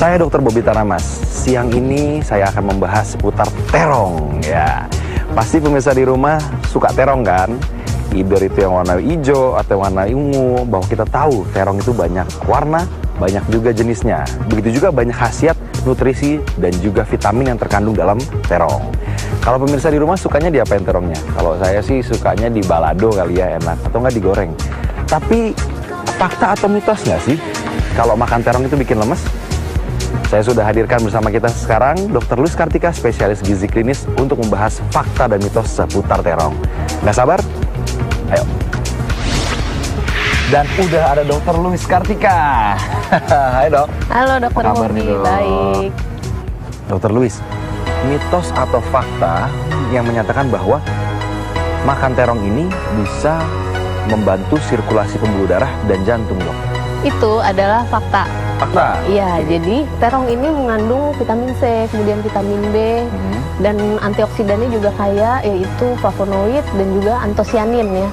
Saya Dr. Bobby Tanamas. Siang ini saya akan membahas seputar terong ya. Pasti pemirsa di rumah suka terong kan? Either itu yang warna hijau atau warna ungu. Bahwa kita tahu terong itu banyak warna, banyak juga jenisnya. Begitu juga banyak khasiat, nutrisi, dan juga vitamin yang terkandung dalam terong. Kalau pemirsa di rumah sukanya diapain terongnya? Kalau saya sih sukanya di balado kali ya, enak. Atau nggak digoreng. Tapi fakta atau mitos nggak sih kalau makan terong itu bikin lemes? Saya sudah hadirkan bersama kita sekarang Dr. Luis Kartika, spesialis gizi klinis untuk membahas fakta dan mitos seputar terong. Nggak sabar? Ayo. Dan udah ada Dr. Luis Kartika. Hai dok. Halo Dr. Bobby, baik. Dr. Luis, mitos atau fakta yang menyatakan bahwa makan terong ini bisa membantu sirkulasi pembuluh darah dan jantung, dok? Itu adalah fakta. Fakta? Iya, jadi terong ini mengandung vitamin C, kemudian vitamin B, dan antioksidannya juga kaya, yaitu flavonoid dan juga antosianin ya.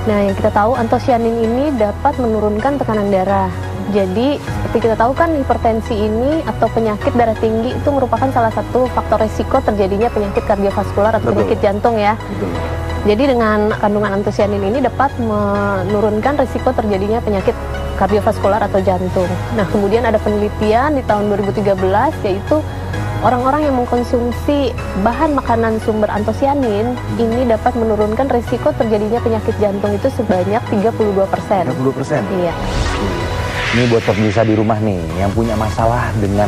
Nah, yang kita tahu antosianin ini dapat menurunkan tekanan darah. Jadi, seperti kita tahu kan hipertensi ini atau penyakit darah tinggi itu merupakan salah satu faktor resiko terjadinya penyakit kardiovaskular atau penyakit jantung ya. Betul. Jadi dengan kandungan antosianin ini dapat menurunkan risiko terjadinya penyakit kardiovaskular atau jantung. Nah, kemudian ada penelitian di tahun 2013 yaitu orang-orang yang mengkonsumsi bahan makanan sumber antosianin ini dapat menurunkan risiko terjadinya penyakit jantung itu sebanyak 32%. 32%? Iya. Ini buat pemirsa di rumah nih yang punya masalah dengan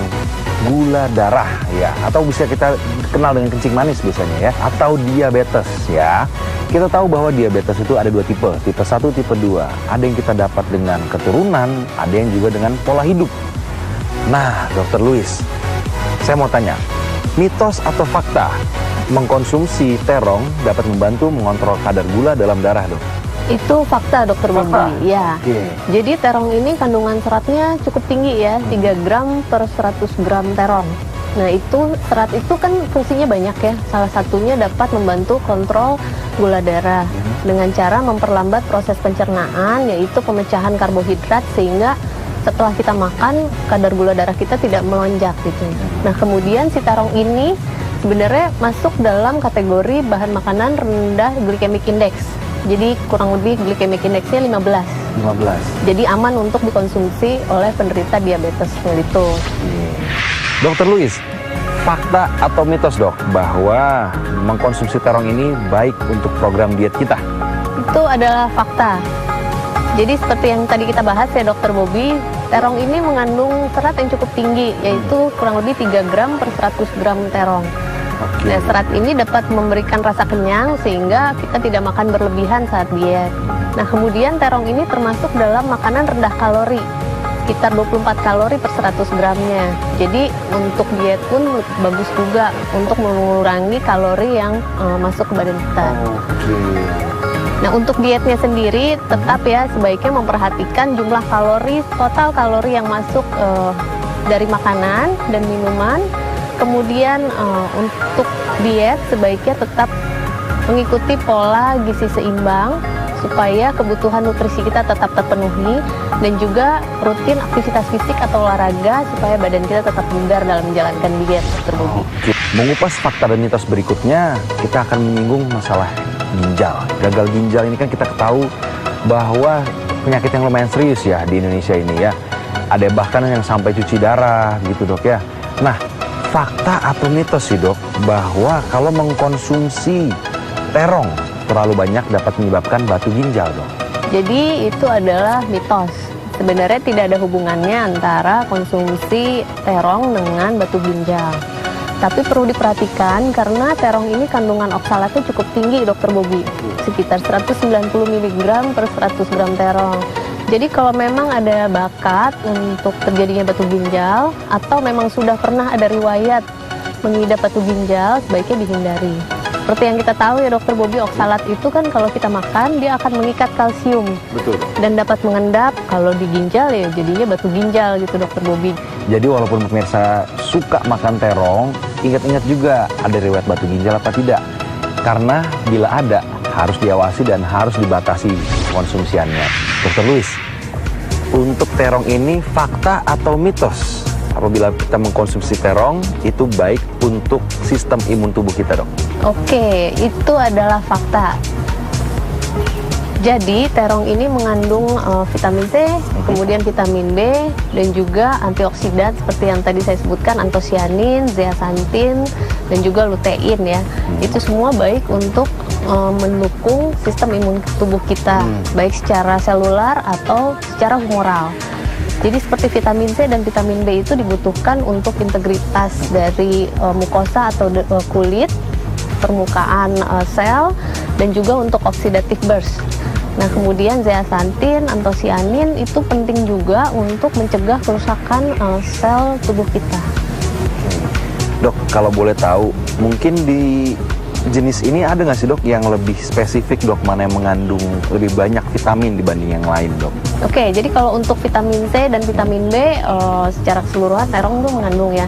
gula darah ya, atau bisa kita kenal dengan kencing manis biasanya ya, atau diabetes ya. Kita tahu bahwa diabetes itu ada dua tipe 1, tipe 2. Ada yang kita dapat dengan keturunan, ada yang juga dengan pola hidup. Nah, Dr. Luis, saya mau tanya, mitos atau fakta mengkonsumsi terong dapat membantu mengontrol kadar gula dalam darah, dok? Itu fakta, Dr. Bobby. Ya. Okay. Jadi terong ini kandungan seratnya cukup tinggi ya, 3 gram per 100 gram terong. Nah, itu serat itu kan fungsinya banyak ya. Salah satunya dapat membantu kontrol gula darah dengan cara memperlambat proses pencernaan, yaitu pemecahan karbohidrat, sehingga setelah kita makan kadar gula darah kita tidak melonjak gitu. Nah, kemudian si terong ini sebenarnya masuk dalam kategori bahan makanan rendah glycemic index. Jadi kurang lebih glycemic indexnya 15. Jadi aman untuk dikonsumsi oleh penderita diabetes itu. Dr. Luis, fakta atau mitos, dok, bahwa mengkonsumsi terong ini baik untuk program diet kita? Itu adalah fakta. Jadi seperti yang tadi kita bahas ya Dr. Bobby, terong ini mengandung serat yang cukup tinggi, yaitu kurang lebih 3 gram per 100 gram terong. Okay. Nah, serat ini dapat memberikan rasa kenyang sehingga kita tidak makan berlebihan saat diet. Nah, kemudian terong ini termasuk dalam makanan rendah kalori, sekitar 24 kalori per 100 gramnya. Jadi untuk diet pun bagus juga untuk mengurangi kalori yang masuk ke badan kita. Nah, untuk dietnya sendiri tetap ya sebaiknya memperhatikan jumlah kalori, total kalori yang masuk dari makanan dan minuman. Kemudian untuk diet sebaiknya tetap mengikuti pola gizi seimbang supaya kebutuhan nutrisi kita tetap terpenuhi, dan juga rutin aktivitas fisik atau olahraga supaya badan kita tetap bugar dalam menjalankan diet, Dr. Bobby. Mengupas fakta dan mitos berikutnya, kita akan menyinggung masalah ginjal. Gagal ginjal ini kan kita ketahui bahwa penyakit yang lumayan serius ya di Indonesia ini ya. Ada bahkan yang sampai cuci darah gitu, dok ya. Nah, fakta atau mitos sih, dok, bahwa kalau mengkonsumsi terong terlalu banyak dapat menyebabkan batu ginjal, dok? Jadi itu adalah mitos. Sebenarnya tidak ada hubungannya antara konsumsi terong dengan batu ginjal. Tapi perlu diperhatikan karena terong ini kandungan oksalatnya cukup tinggi, Dr. Bobby. Sekitar 190 mg per 100 gram terong. Jadi kalau memang ada bakat untuk terjadinya batu ginjal atau memang sudah pernah ada riwayat mengidap batu ginjal, sebaiknya dihindari. Seperti yang kita tahu ya Dr. Bobby, oksalat itu kan kalau kita makan dia akan mengikat kalsium. Betul. Dan dapat mengendap kalau di ginjal ya jadinya batu ginjal gitu, Dr. Bobby. Jadi walaupun pemirsa suka makan terong, ingat-ingat juga ada riwayat batu ginjal apa tidak. Karena bila ada, harus diawasi dan harus dibatasi konsumsiannya. Dr. Luis, untuk terong ini fakta atau mitos? apabila kita mengkonsumsi terong itu baik untuk sistem imun tubuh kita, dok? Oke, itu adalah fakta. Jadi terong ini mengandung vitamin C, kemudian vitamin B, dan juga antioksidan seperti yang tadi saya sebutkan, antosianin, zeaxanthin, dan juga lutein ya. Itu semua baik untuk mendukung sistem imun tubuh kita, baik secara selular atau secara humoral. Jadi seperti vitamin C dan vitamin B itu dibutuhkan untuk integritas dari mukosa atau kulit, permukaan sel, dan juga untuk oxidative burst. Nah, kemudian zeaxanthin, antosianin itu penting juga untuk mencegah kerusakan sel tubuh kita. Dok, kalau boleh tahu, mungkin di jenis ini ada nggak sih, dok, yang lebih spesifik, dok, mana yang mengandung lebih banyak vitamin dibanding yang lain, dok? Oke, jadi kalau untuk vitamin C dan vitamin B secara keseluruhan terong itu mengandung ya.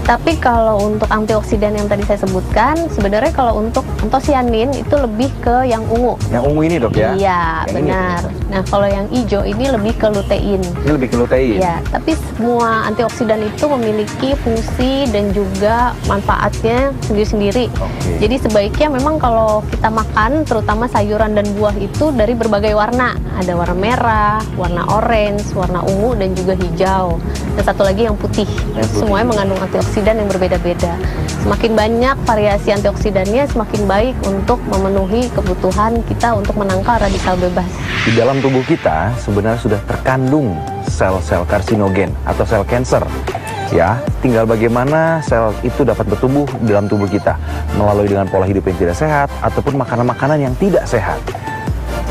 Tapi kalau untuk antioksidan yang tadi saya sebutkan, sebenarnya kalau untuk antosianin itu lebih ke yang ungu. Yang ungu ini, dok, ya? Iya, Yang benar. Nah, kalau yang hijau ini lebih ke lutein. Ini lebih ke lutein? Ya, tapi semua antioksidan itu memiliki fungsi dan juga manfaatnya sendiri-sendiri. Jadi sebaiknya memang kalau kita makan, terutama sayuran dan buah itu dari berbagai warna. Ada warna merah, warna orange, warna ungu, dan juga hijau. Dan satu lagi yang putih. Semuanya mengandung antioksidan yang berbeda-beda. Semakin banyak variasi antioksidannya, semakin baik untuk memenuhi kebutuhan kita untuk menangkal radikal bebas. Di dalam tubuh kita sebenarnya sudah terkandung sel-sel karsinogen atau sel kanker. Ya, tinggal bagaimana sel itu dapat bertumbuh dalam tubuh kita melalui dengan pola hidup yang tidak sehat ataupun makanan-makanan yang tidak sehat.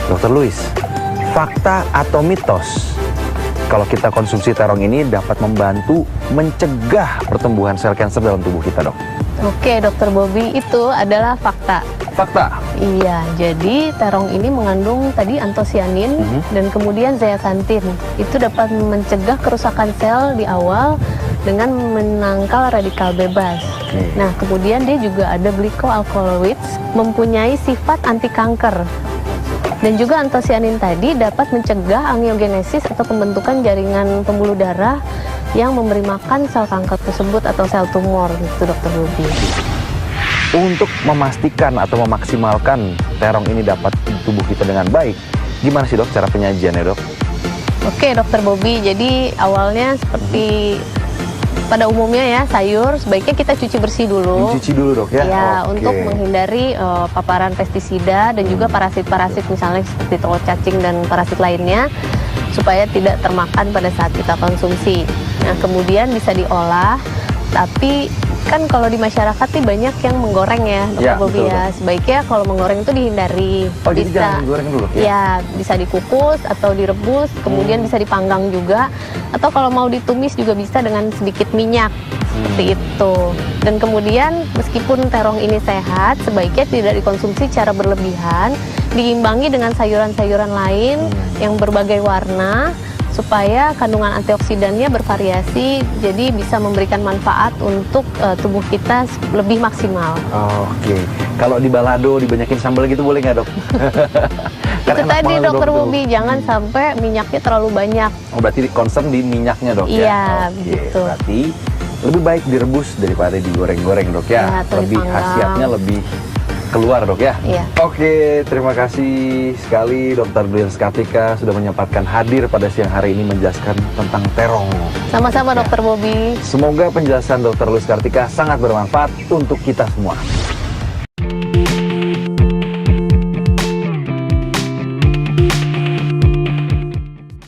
Dr. Louis, fakta atau mitos kalau kita konsumsi terong ini dapat membantu mencegah pertumbuhan sel kanker dalam tubuh kita, dok? Oke, Dr. Bobby, itu adalah fakta. Fakta? Iya, jadi terong ini mengandung tadi antosianin dan kemudian zeaxanthin. Itu dapat mencegah kerusakan sel di awal dengan menangkal radikal bebas. Nah, kemudian dia juga ada glycoalkaloids, mempunyai sifat anti kanker. Dan juga antosianin tadi dapat mencegah angiogenesis atau pembentukan jaringan pembuluh darah yang memberi makan sel kanker tersebut atau sel tumor, gitu, Dr. Bobby. Untuk memastikan atau memaksimalkan terong ini dapat di tubuh kita dengan baik, gimana sih, dok, cara penyajiannya, dok? Oke, Dr. Bobby, jadi awalnya seperti pada umumnya ya, sayur sebaiknya kita cuci bersih dulu. Dicuci dulu, dok, ya? Ya, untuk menghindari paparan pestisida dan juga parasit-parasit misalnya seperti telur cacing dan parasit lainnya, supaya tidak termakan pada saat kita konsumsi. Nah, kemudian bisa diolah, tapi kan kalau di masyarakat nih banyak yang menggoreng ya, Dr. Bobby, ya. Sebaiknya kalau menggoreng itu dihindari. Oh, jadi jangan goreng dulu? Ya, bisa dikukus atau direbus, kemudian bisa dipanggang juga. Atau kalau mau ditumis juga bisa dengan sedikit minyak, seperti itu. Dan kemudian meskipun terong ini sehat, sebaiknya tidak dikonsumsi secara berlebihan, diimbangi dengan sayuran-sayuran lain yang berbagai warna, supaya kandungan antioksidannya bervariasi, jadi bisa memberikan manfaat untuk tubuh kita lebih maksimal. Oke. Kalau di balado dibanyakin sambal gitu boleh nggak, dok? Itu tadi, Dr. Bobby, jangan sampai minyaknya terlalu banyak. Oh, berarti concern di minyaknya, dok? Iya, Oke. begitu. Berarti lebih baik direbus daripada digoreng-goreng, dok, ya? Ya, Lebih khasiatnya lebih keluar, dok, ya? Iya. Oke, terima kasih sekali Dr. Louis Kartika sudah menyempatkan hadir pada siang hari ini menjelaskan tentang terong. Sama-sama, Dr. Bobby. Semoga penjelasan Dr. Louis Kartika sangat bermanfaat untuk kita semua.